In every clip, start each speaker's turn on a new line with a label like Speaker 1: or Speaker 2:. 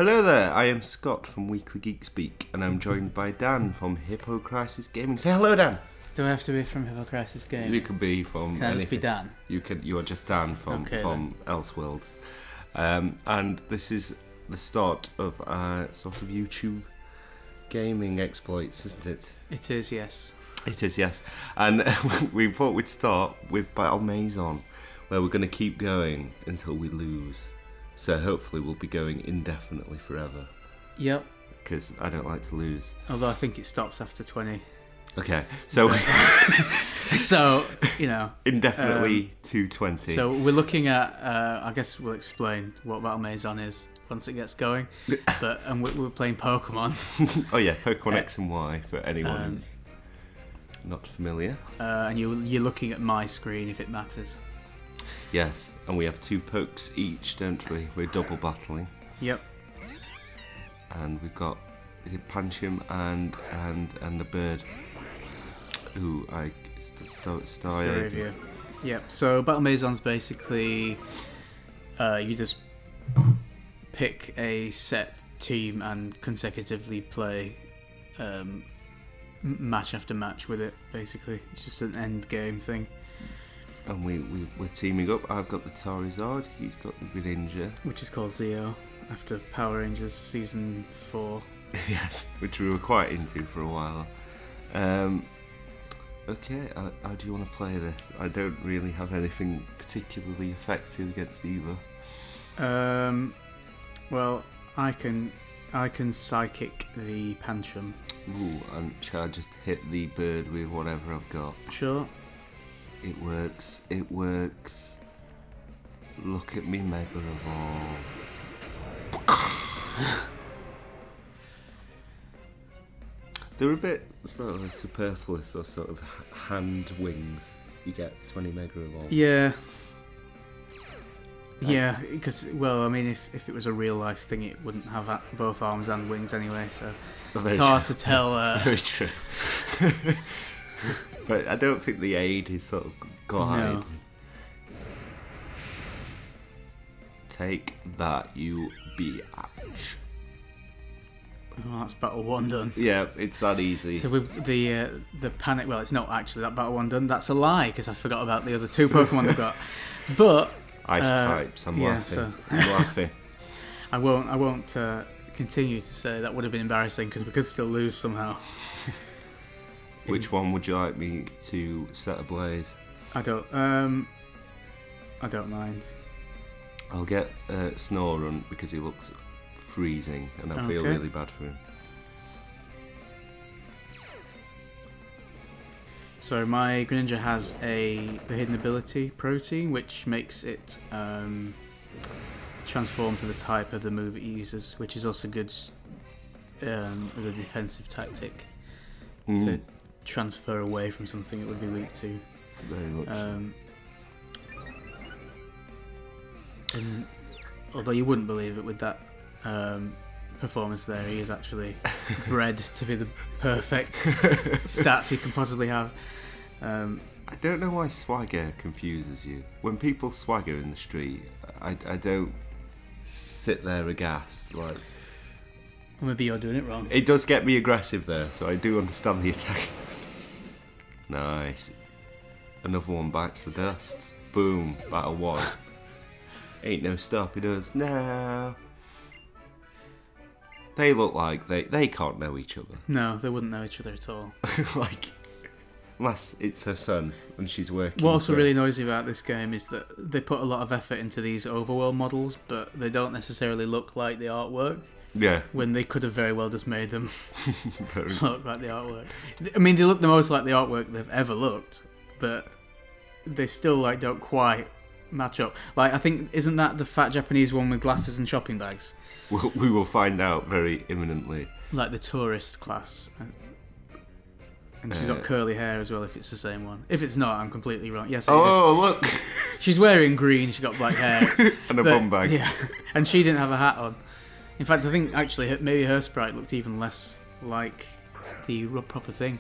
Speaker 1: Hello there, I am Scott from Weekly Geek Speak, and I'm joined by Dan from Hippo Crisis Gaming. Say hello, Dan.
Speaker 2: Do I have to be from Hippo Crisis Gaming?
Speaker 1: You can be from.
Speaker 2: Can I just be Dan?
Speaker 1: You are just Dan from Elseworlds, and this is the start of sort of YouTube gaming exploits, isn't it?
Speaker 2: It is, yes.
Speaker 1: It is, yes. And we thought we'd start with Battle Maison, where we're going to keep going until we lose. So hopefully we'll be going indefinitely forever.
Speaker 2: Yep.
Speaker 1: Because I don't like to lose.
Speaker 2: Although I think it stops after 20.
Speaker 1: Okay, so...
Speaker 2: so, you know...
Speaker 1: Indefinitely to 20.
Speaker 2: So we're looking at... I guess we'll explain what Battle Maison is once it gets going. And we're playing Pokemon.
Speaker 1: Oh yeah, Pokemon X and Y for anyone who's not familiar.
Speaker 2: And you're looking at my screen if it matters.
Speaker 1: Yes, and we have 2 pokes each, don't we? We're double battling.
Speaker 2: Yep.
Speaker 1: And we've got, is it Pancham and the bird? Ooh, Staryu.
Speaker 2: Yep. So Battle Maison's basically you just pick a set team and consecutively play match after match with it. Basically, it's just an end game thing.
Speaker 1: And we're teaming up. I've got the Charizard, he's got the Greninja.
Speaker 2: Which is called Zeo, after Power Rangers Season 4.
Speaker 1: Yes, which we were quite into for a while. Okay, how do you want to play this? I don't really have anything particularly effective against either.
Speaker 2: Well, I can Psychic the Pancham.
Speaker 1: Ooh, and shall I just hit the bird with whatever I've got?
Speaker 2: Sure.
Speaker 1: It works, it works. Look at me Mega Evolve. They're a bit sort of superfluous, or sort of hand wings you get when you Mega Evolve.
Speaker 2: Yeah. Yeah, because, well, I mean, if it was a real life thing, it wouldn't have both arms and wings anyway, so it's hard to tell.
Speaker 1: Very true. But I don't think the aid is sort of glide. No. Take that, you biatch.
Speaker 2: Oh, that's battle 1 done.
Speaker 1: Yeah, it's that easy.
Speaker 2: So with the panic, well, it's not actually that battle 1 done. That's a lie, because I forgot about the other 2 Pokemon they've got. But
Speaker 1: ice types, I'm laughing. So I'm laughing.
Speaker 2: I won't continue to say that would have been embarrassing, because we could still lose somehow.
Speaker 1: Which one would you like me to set ablaze?
Speaker 2: I don't mind.
Speaker 1: I'll get Snorunt because he looks freezing and I feel really bad for him.
Speaker 2: So my Greninja has the hidden ability Protein, which makes it transform to the type of the move it uses, which is also good as a defensive tactic to transfer away from something it would be weak to.
Speaker 1: Very much.
Speaker 2: And although you wouldn't believe it with that performance there, he is actually bred to be the perfect stats you can possibly have.
Speaker 1: I don't know why swagger confuses you. When people swagger in the street, I don't sit there aghast. Like,
Speaker 2: maybe you're doing it wrong.
Speaker 1: It does get me aggressive there, so I do understand the attack. Nice. Another one bites the dust. Boom. Battle 1. Ain't no stopping us now. They look like they can't know each other.
Speaker 2: No, they wouldn't know each other at all.
Speaker 1: Like, unless it's her son and she's working.
Speaker 2: What also really annoys me about this game is that they put a lot of effort into these overworld models, but they don't necessarily look like the artwork.
Speaker 1: Yeah.
Speaker 2: When they could have very well just made them look like the artwork. I mean, they look the most like the artwork they've ever looked, but they still like don't quite match up. Like, I think, isn't that the fat Japanese one with glasses and shopping bags?
Speaker 1: We will find out very imminently.
Speaker 2: Like the tourist class. And she's got curly hair as well, if it's the same one. If it's not, I'm completely wrong. Yes, it is.
Speaker 1: Oh, look!
Speaker 2: She's wearing green, she's got black hair.
Speaker 1: And a bum bag.
Speaker 2: Yeah, and she didn't have a hat on. In fact, I think, actually, maybe her sprite looked even less like the proper thing.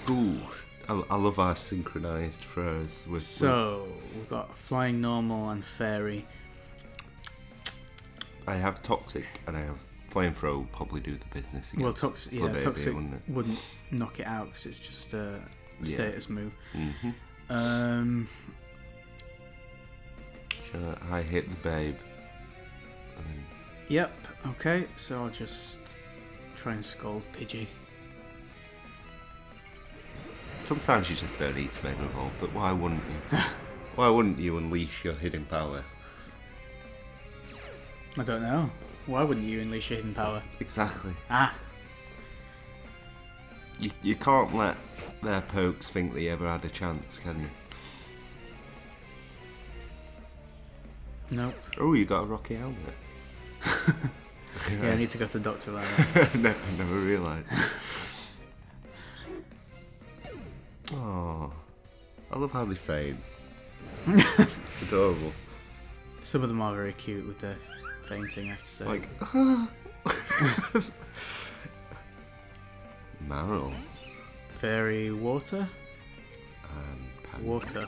Speaker 1: Ooh, I love our synchronised throws.
Speaker 2: So, we've got Flying Normal and Fairy.
Speaker 1: I have Toxic and I have Flamethrower will probably do the business against
Speaker 2: Well, Toxic
Speaker 1: wouldn't it?
Speaker 2: wouldn't knock it out because it's just a status move.
Speaker 1: Shall I hit the babe? And then...
Speaker 2: Yep, okay, so I'll just try and scold Pidgey.
Speaker 1: Sometimes you just don't need to Mega Evolve, but why wouldn't you? Why wouldn't you unleash your hidden power?
Speaker 2: I don't know. Why wouldn't you unleash your hidden power?
Speaker 1: Exactly.
Speaker 2: Ah.
Speaker 1: You can't let their pokes think they ever had a chance, can you?
Speaker 2: Nope.
Speaker 1: Oh, you got a rocky helmet.
Speaker 2: Yeah, I need to go to the doctor about that.
Speaker 1: I never realised. Oh, I love how they feign. It's adorable.
Speaker 2: Some of them are very cute with their fainting, I have to say.
Speaker 1: Like, Marrow.
Speaker 2: Fairy water?
Speaker 1: And
Speaker 2: Water.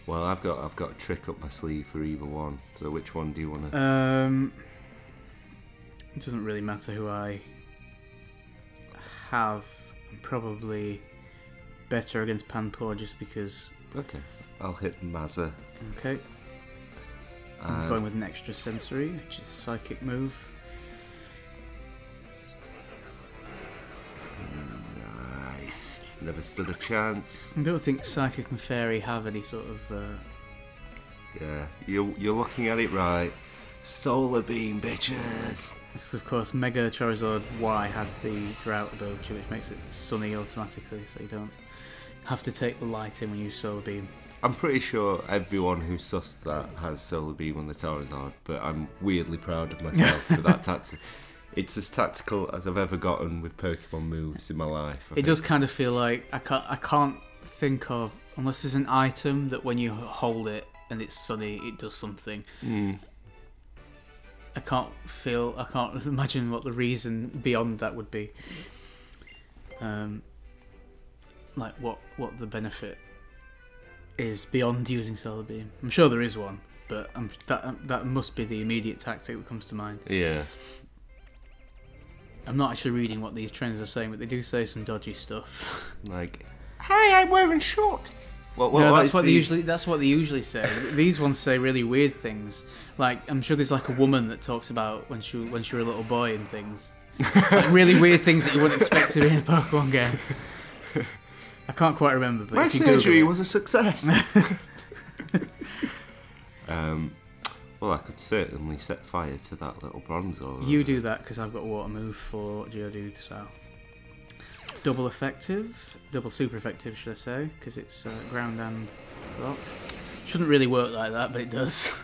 Speaker 1: Well, I've got a trick up my sleeve for either one. So which one do you want to?
Speaker 2: It doesn't really matter who I have. I'm probably better against Panpour just because.
Speaker 1: Okay, I'll hit Mazza.
Speaker 2: Okay. I'm going with an extra sensory, which is psychic move.
Speaker 1: Nice. Never stood a chance.
Speaker 2: I don't think Psychic and Fairy have any sort of...
Speaker 1: Yeah, you're looking at it right. Solar Beam, bitches!
Speaker 2: Because of course Mega Charizard Y has the Drought ability, which makes it sunny automatically, so you don't have to take the light in when you use Solar Beam.
Speaker 1: I'm pretty sure everyone who sussed that has Solar Beam on the Charizard, but I'm weirdly proud of myself for that tactic. It's as tactical as I've ever gotten with Pokemon moves in my life.
Speaker 2: It does kind of feel like I can't think of, unless there's an item that when you hold it and it's sunny, it does something. I can't imagine what the reason beyond that would be. Like what the benefit is beyond using Solar Beam. I'm sure there is one, but that must be the immediate tactic that comes to mind.
Speaker 1: Yeah.
Speaker 2: I'm not actually reading what these trainers are saying, but they do say some dodgy stuff.
Speaker 1: Like, hey, I'm wearing shorts.
Speaker 2: No, that's what they usually say. These ones say really weird things. Like, I'm sure there's like a woman that talks about when she was a little boy and things. Like really weird things that you wouldn't expect to be in a Pokemon game. I can't quite remember, but
Speaker 1: my
Speaker 2: if you
Speaker 1: surgery was a success. Well, I could certainly set fire to that little Bronzor.
Speaker 2: You do that because I've got a water move for Geodude, so double super effective, should I say? Because it's ground and rock. Shouldn't really work like that, but it does.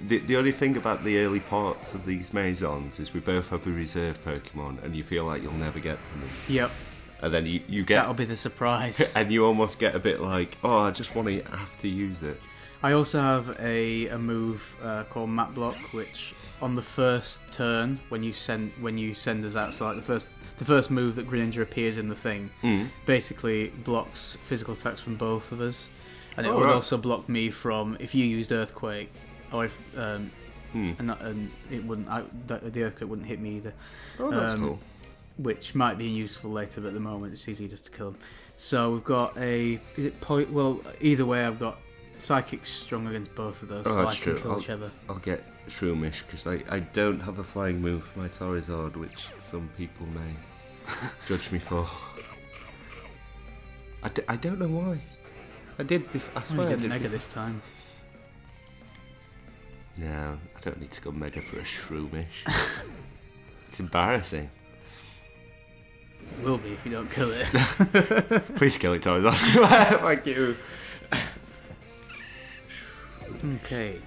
Speaker 1: The only thing about the early parts of these Maisons is we both have a reserve Pokemon, and you feel like you'll never get to them.
Speaker 2: Yep.
Speaker 1: And then you get...
Speaker 2: That'll be the surprise.
Speaker 1: And you almost get a bit like, oh, I just want to have to use it.
Speaker 2: I also have a move called Map Block, which on the first turn, when you send us out, so like the first move that Greninja appears in the thing, basically blocks physical attacks from both of us, and it would also block me from if you used Earthquake, or if and it wouldn't. The Earthquake wouldn't hit me either.
Speaker 1: Oh, that's cool.
Speaker 2: Which might be useful later, but at the moment it's easy just to kill him. So we've got well, either way, I've got Psychic's strong against both of those, so I can kill each other. I'll get
Speaker 1: Shroomish, because I don't have a flying move for my Charizard, which some people may judge me for. I don't know why. I did. I swear I did.
Speaker 2: Mega this time.
Speaker 1: No, I don't need to go Mega for a Shroomish. It's embarrassing.
Speaker 2: It will be if you don't kill it.
Speaker 1: Please kill it, Charizard. Thank you.
Speaker 2: Okay.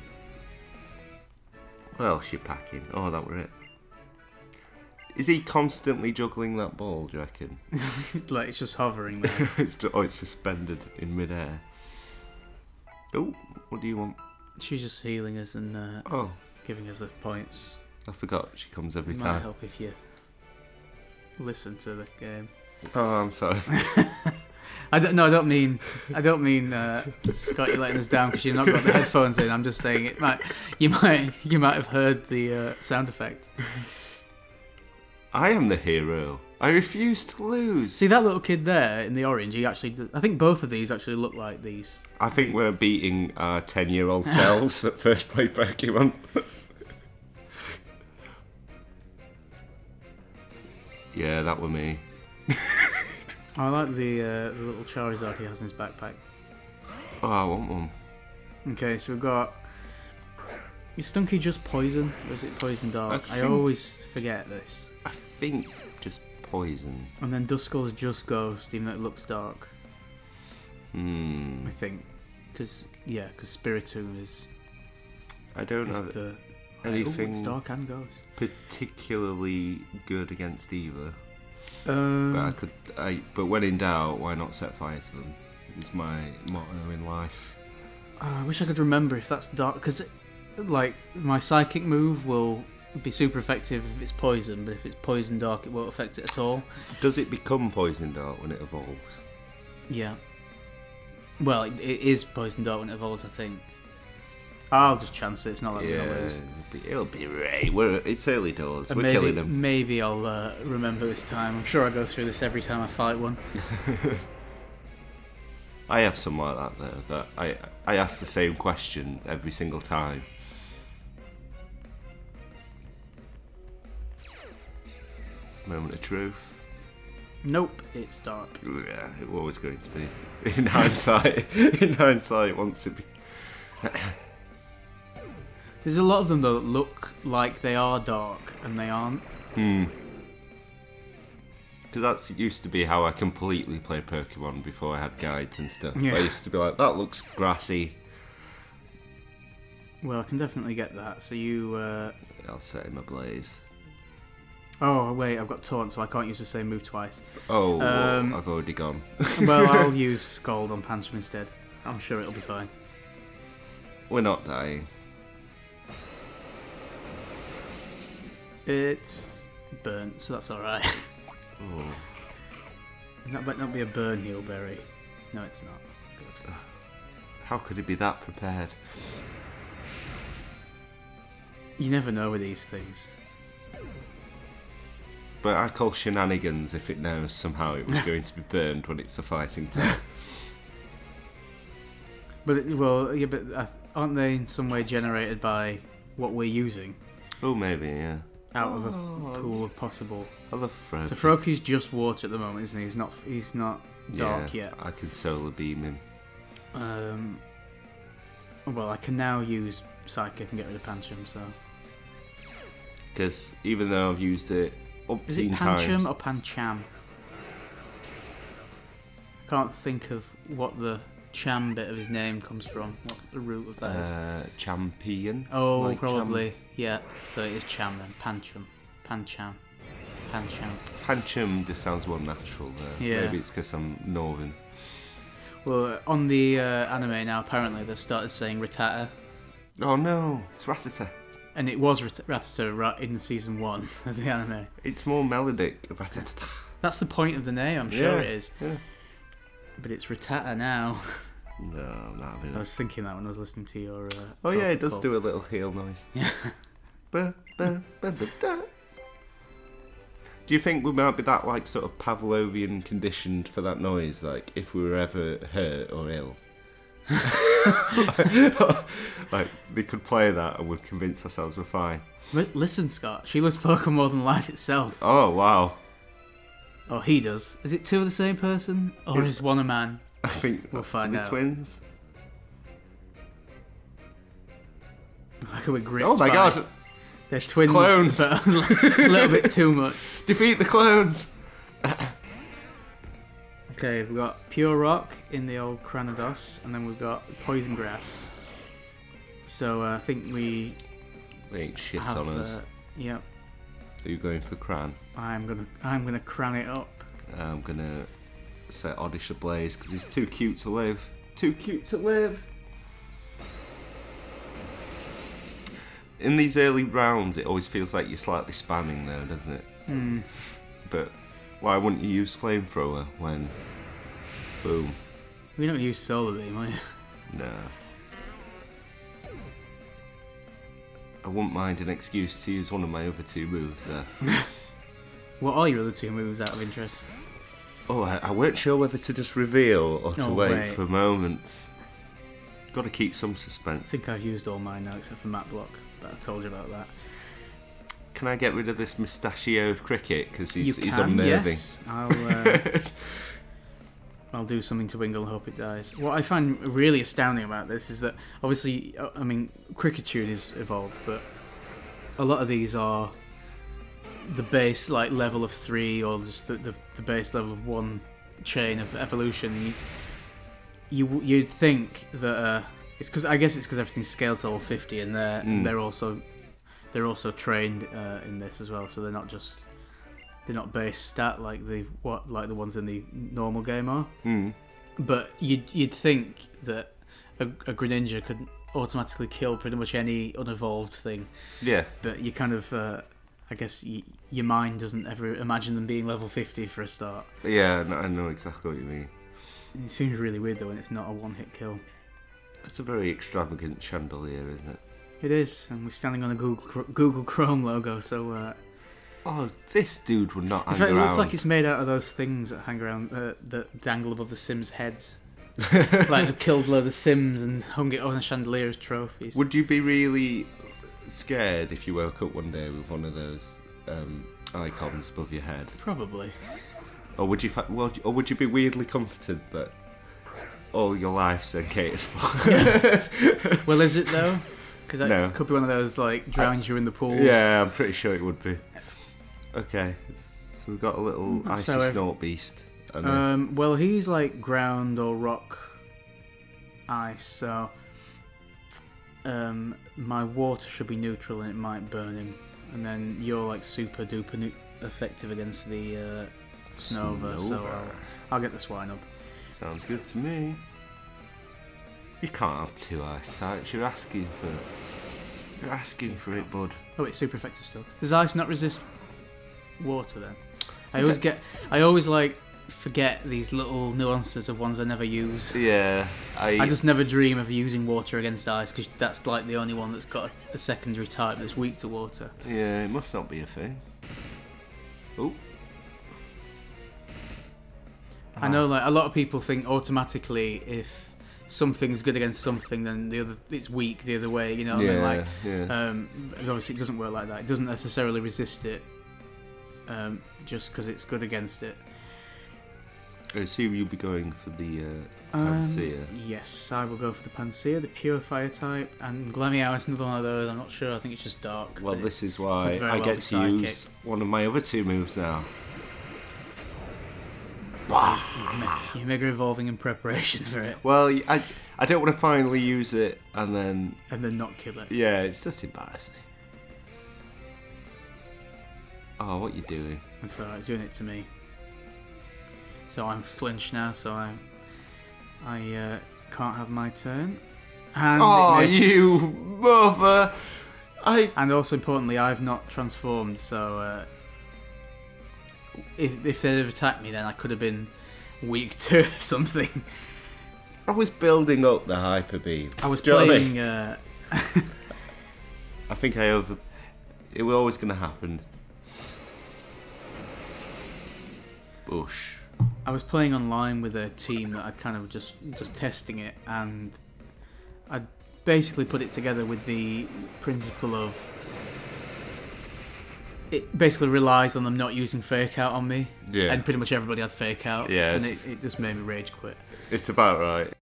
Speaker 1: What else you packing? Oh, that were it. Is he constantly juggling that ball, do you reckon?
Speaker 2: Like it's just hovering there.
Speaker 1: It's suspended in midair. Oh, what do you want?
Speaker 2: She's just healing us and giving us the points.
Speaker 1: I forgot she comes every
Speaker 2: it
Speaker 1: time.
Speaker 2: Might help if you listen to the game.
Speaker 1: Oh, I'm sorry.
Speaker 2: I don't mean Scott, you're letting us down because you've not got the headphones in. I'm just saying you might have heard the sound effect.
Speaker 1: I am the hero. I refuse to lose.
Speaker 2: See that little kid there in the orange? I think both of these actually look like these.
Speaker 1: I think we're beating our 10-year-old selves that first played Pokemon. Yeah, that were me.
Speaker 2: I like the little Charizard he has in his backpack.
Speaker 1: Oh, I want one.
Speaker 2: Okay, so we've got... Is Stunky just poison? Or is it poison dark? I always forget this.
Speaker 1: I think just poison.
Speaker 2: And then Duskull's just ghost, even though it looks dark. I think. Because Spiritomb is...
Speaker 1: I don't know anything
Speaker 2: it's dark and ghost.
Speaker 1: particularly good against either. But when in doubt, why not set fire to them? It's my motto in life.
Speaker 2: I wish I could remember if that's dark, because my psychic move will be super effective if it's poison, but if it's poison dark, it won't affect it at all.
Speaker 1: Does it become poison dark when it evolves?
Speaker 2: Yeah. Well, it is poison dark when it evolves, I think. I'll just chance it. It's not like we're gonna lose.
Speaker 1: It'll be right. It's early doors. We're killing them.
Speaker 2: Maybe I'll remember this time. I'm sure I go through this every time I fight one.
Speaker 1: I have some like that though. That I ask the same question every single time. Moment of truth.
Speaker 2: Nope, it's dark.
Speaker 1: Yeah, it was always going to be. In hindsight, once it.
Speaker 2: There's a lot of them though that look like they are dark and they aren't.
Speaker 1: Because that used to be how I completely played Pokemon before I had guides and stuff.
Speaker 2: Yeah.
Speaker 1: I used to be like, that looks grassy.
Speaker 2: Well, I can definitely get that. So you...
Speaker 1: I'll set him ablaze.
Speaker 2: Oh, wait, I've got Taunt, so I can't use the same move twice.
Speaker 1: Oh, I've already gone.
Speaker 2: Well, I'll use Scald on Pancham instead. I'm sure it'll be fine.
Speaker 1: We're not dying.
Speaker 2: It's burnt, so that's alright.
Speaker 1: Oh.
Speaker 2: That might not be a burn heal berry. No, it's not. Good.
Speaker 1: How could it be that prepared?
Speaker 2: You never know with these things.
Speaker 1: But I call shenanigans if it knows somehow it was going to be burned when it's a fighting type.
Speaker 2: But aren't they in some way generated by what we're using?
Speaker 1: Oh, maybe, yeah.
Speaker 2: Out of a pool of possible.
Speaker 1: I love Froakie.
Speaker 2: So Froakie's just water at the moment, isn't he? He's not dark yet.
Speaker 1: I can solar beam him.
Speaker 2: Well, I can now use Psychic and get rid of Pancham, so...
Speaker 1: Because even though I've used it up
Speaker 2: Is
Speaker 1: to
Speaker 2: it
Speaker 1: times...
Speaker 2: Pancham or Pancham? I can't think of what the Cham bit of his name comes from. What the root of that is.
Speaker 1: Champion?
Speaker 2: Oh,
Speaker 1: like
Speaker 2: probably. Yeah, so it is Cham then. Pancham. Pancham.
Speaker 1: Pancham just sounds more natural there.
Speaker 2: Yeah.
Speaker 1: Maybe it's because I'm northern.
Speaker 2: Well, on the anime now, apparently they've started saying Rattata.
Speaker 1: Oh no, it's Rattata.
Speaker 2: And it was Rattata in season 1 of the anime.
Speaker 1: It's more melodic. Rattata.
Speaker 2: That's the point of the name, I'm sure it is.
Speaker 1: Yeah.
Speaker 2: But it's Rattata now.
Speaker 1: No, I'm not having
Speaker 2: I
Speaker 1: it.
Speaker 2: was thinking that when I was listening to your...
Speaker 1: Oh yeah, it does
Speaker 2: call.
Speaker 1: do a little heel noise.
Speaker 2: Yeah.
Speaker 1: Do you think we might be that like sort of Pavlovian conditioned for that noise? Like if we were ever hurt or ill, like they could play that and we'd convince ourselves we're fine.
Speaker 2: Listen, Scott. She loves Pokemon more than life itself.
Speaker 1: Oh wow.
Speaker 2: Oh, he does. Is it two of the same person, or is one a man?
Speaker 1: I think
Speaker 2: we'll find out.
Speaker 1: Twins.
Speaker 2: Like we're gripped.
Speaker 1: Oh my god.
Speaker 2: They're twins,
Speaker 1: clones.
Speaker 2: but a little bit too much.
Speaker 1: Defeat the clones!
Speaker 2: Okay, we've got Pure Rock in the old Cranados, and then we've got Poison Grass. So I think we...
Speaker 1: They ain't shit
Speaker 2: have,
Speaker 1: on us.
Speaker 2: Yep.
Speaker 1: Are you going for Cran?
Speaker 2: I'm gonna cran it up.
Speaker 1: I'm gonna set Oddish ablaze because he's too cute to live. Too cute to live! In these early rounds, it always feels like you're slightly spamming though, doesn't it?
Speaker 2: Hmm.
Speaker 1: But why wouldn't you use Flamethrower when Boom.
Speaker 2: We're not going to use Solar Beam, are you?
Speaker 1: No. I wouldn't mind an excuse to use one of my other 2 moves there.
Speaker 2: What are your other 2 moves out of interest?
Speaker 1: Oh, I weren't sure whether to just reveal or to wait for moments. Got to keep some suspense.
Speaker 2: I think I've used all mine now except for Matt Block, but I told you about that.
Speaker 1: Can I get rid of this mustachioed cricket because he's
Speaker 2: You can,
Speaker 1: unnerving?
Speaker 2: yes. I'll do something to Wingle and hope it dies. What I find really astounding about this is that, obviously, I mean, Crickitude is evolved, but a lot of these are the base like level of 3 or just the base level of 1 chain of evolution. You'd think that it's because everything's scaled to level 50, and they're also trained in this as well. So they're not base stat like the ones in the normal game are. But you'd think that a Greninja could automatically kill pretty much any unevolved thing. Yeah. But you kind of I guess your mind doesn't ever imagine them being level 50 for a start.
Speaker 1: Yeah, I know exactly what you mean.
Speaker 2: It seems really weird though when it's not a one-hit kill.
Speaker 1: It's a very extravagant chandelier, isn't it?
Speaker 2: It is, and we're standing on a Google Chrome logo, so...
Speaker 1: oh, this dude would not hang
Speaker 2: in fact,
Speaker 1: around.
Speaker 2: It looks like it's made out of those things that hang around, that dangle above the Sims' heads. Like they killed a load of Sims and hung it on a chandelier as trophies.
Speaker 1: Would you be really scared if you woke up one day with one of those icons above your head?
Speaker 2: Probably.
Speaker 1: Or would you be weirdly comforted that all your life's catered for?
Speaker 2: Well, is it though? Because it could be one of those like drowns you in the pool.
Speaker 1: Yeah, I'm pretty sure it would be. Okay, so we've got a little icy snort beast.
Speaker 2: Well, he's like ground or rock ice, so my water should be neutral and it might burn him. And then you're like super duper effective against the Snova, so I'll get the Swinub.
Speaker 1: Sounds good to me. You can't have 2 ice types. You're asking for it, bud.
Speaker 2: Oh, it's super effective still. Does ice not resist water then? I always like forget these little nuances of ones I never use.
Speaker 1: Yeah,
Speaker 2: I just never dream of using water against ice because that's like the only one that's got a secondary type that's weak to water.
Speaker 1: Yeah, it must not be a thing. Oh.
Speaker 2: I know, like a lot of people think automatically if something's good against something, then it's weak the other way. You know what I mean? Like, obviously it doesn't work like that. It doesn't necessarily resist it just because it's good against it.
Speaker 1: I assume you'll be going for the Panacea.
Speaker 2: Yes, I will go for the Panacea, the pure fire type, and Glameow is another one of those. I'm not sure. I think it's just dark.
Speaker 1: Well, this is why I get to use one of my other 2 moves now.
Speaker 2: You're mega evolving in preparation for it.
Speaker 1: Well, I don't want to finally use it and then
Speaker 2: not kill it.
Speaker 1: Yeah, it's just embarrassing. Oh, what are you doing?
Speaker 2: It's alright, it's doing it to me. So I'm flinched now, so I can't have my turn. And
Speaker 1: you mother!
Speaker 2: And also importantly, I've not transformed, so if they'd have attacked me, then I could have been weak to something.
Speaker 1: I was building up the Hyper Beam.
Speaker 2: I was playing.
Speaker 1: I think it was always going to happen. Bush.
Speaker 2: I was playing online with a team that I'd kind of just testing it, and I basically put it together with the principle of it basically relies on them not using fake out on me. Yeah. And pretty much everybody had fake out. Yeah. And it just made me rage quit.
Speaker 1: It's about right.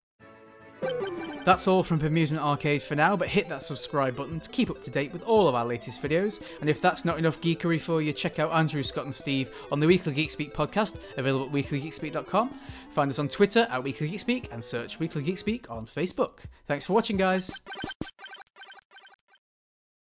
Speaker 2: That's all from Bemusement Arcade for now, but hit that subscribe button to keep up to date with all of our latest videos. And if that's not enough geekery for you, check out Andrew, Scott and Steve on the Weekly Geek Speak podcast, available at weeklygeekspeak.com. Find us on Twitter at Weekly Geek Speak and search Weekly Geek Speak on Facebook. Thanks for watching, guys.